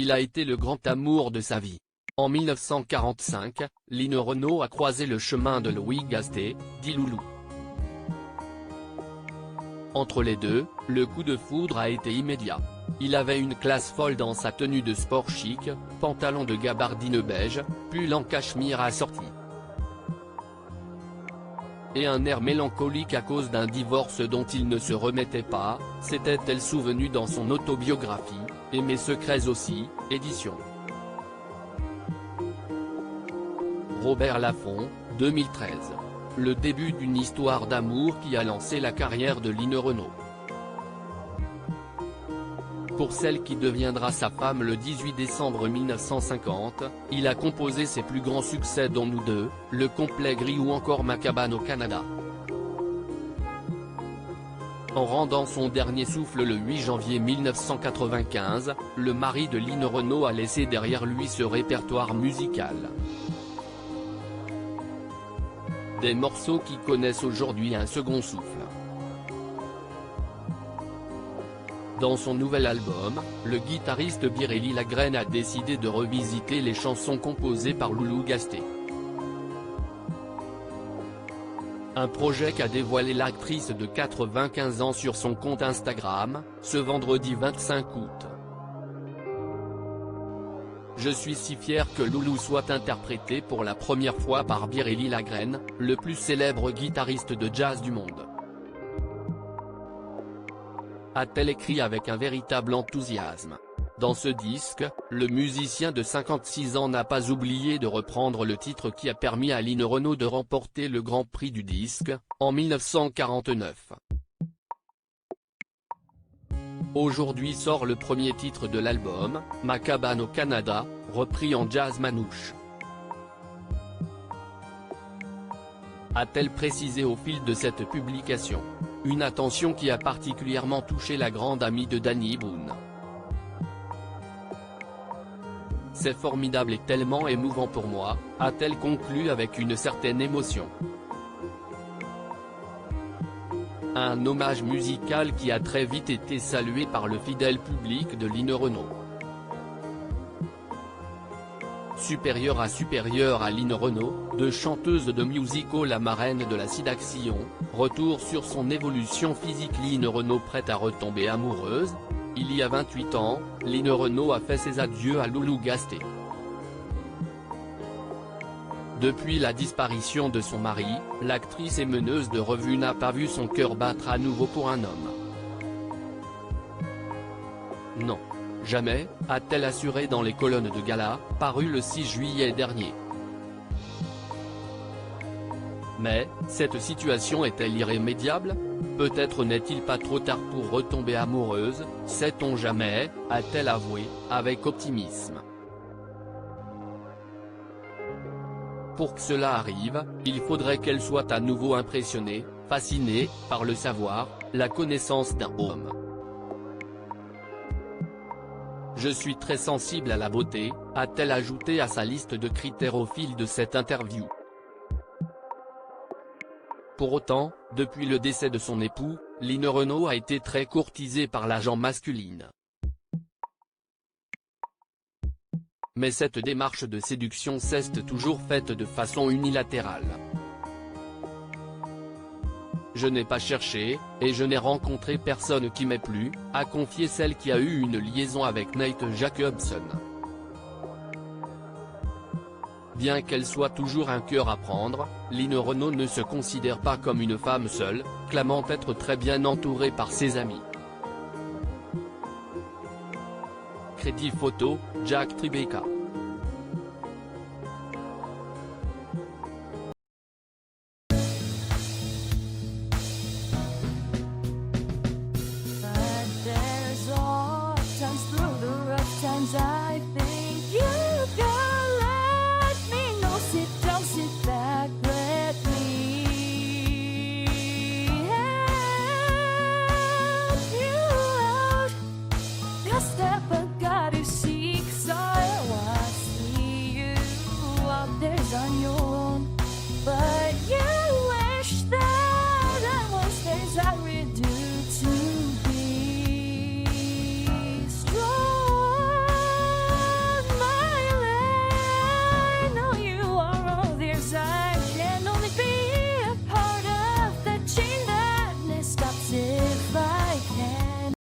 il a été le grand amour de sa vie. En 1945, Lino Renaud a croisé le chemin de Louis Gasté, dit Loulou. Entre les deux, le coup de foudre a été immédiat. Il avait une classe folle dans sa tenue de sport chic, pantalon de gabardine beige, pull en cachemire assorti. Et un air mélancolique à cause d'un divorce dont il ne se remettait pas, s'était-elle souvenu dans son autobiographie, et Mes secrets aussi, édition. Robert Laffont, 2013. Le début d'une histoire d'amour qui a lancé la carrière de Lino Renaud. Pour celle qui deviendra sa femme le 18 décembre 1950, il a composé ses plus grands succès dont Nous deux, Le complet gris ou encore Ma cabane au Canada. En rendant son dernier souffle le 8 janvier 1995, le mari de Lino Renaud a laissé derrière lui ce répertoire musical. Des morceaux qui connaissent aujourd'hui un second souffle. Dans son nouvel album, le guitariste Biréli Lagrène a décidé de revisiter les chansons composées par Loulou Gasté. Un projet qu'a dévoilé l'actrice de 95 ans sur son compte Instagram, ce vendredi 25 août. Je suis si fier que Loulou soit interprété pour la première fois par Biréli Lagrène, le plus célèbre guitariste de jazz du monde. A-t-elle écrit avec un véritable enthousiasme. Dans ce disque, le musicien de 56 ans n'a pas oublié de reprendre le titre qui a permis à Lino Renaud de remporter le Grand Prix du disque, en 1949. Aujourd'hui sort le premier titre de l'album, Ma cabane au Canada, repris en jazz manouche. A-t-elle précisé au fil de cette publication. Une attention qui a particulièrement touché la grande amie de Danny Boone. C'est formidable et tellement émouvant pour moi, a-t-elle conclu avec une certaine émotion. Un hommage musical qui a très vite été salué par le fidèle public de Lino Renaud. Supérieure à Lino Renaud, de chanteuse de musical à marraine de la séduction, retour sur son évolution physique. Lino Renaud prête à retomber amoureuse. Il y a 28 ans, Lino Renaud a fait ses adieux à Loulou Gasté. Depuis la disparition de son mari, l'actrice et meneuse de revue n'a pas vu son cœur battre à nouveau pour un homme. Non. Jamais, a-t-elle assuré dans les colonnes de gala, paru le 6 juillet dernier. Mais, cette situation est-elle irrémédiable? Peut-être n'est-il pas trop tard pour retomber amoureuse, sait-on jamais, a-t-elle avoué, avec optimisme. Pour que cela arrive, il faudrait qu'elle soit à nouveau impressionnée, fascinée, par le savoir, la connaissance d'un homme. Je suis très sensible à la beauté, a-t-elle ajouté à sa liste de critères au fil de cette interview. Pour autant, depuis le décès de son époux, Lino Renaud a été très courtisée par la gente masculine. Mais cette démarche de séduction s'est toujours faite de façon unilatérale. Je n'ai pas cherché, et je n'ai rencontré personne qui m'ait plu, a confié celle qui a eu une liaison avec Nate Jacobson. Bien qu'elle soit toujours un cœur à prendre, Lino Renaud ne se considère pas comme une femme seule, clamant être très bien entourée par ses amis. Crédit photo, Jack Tribeca.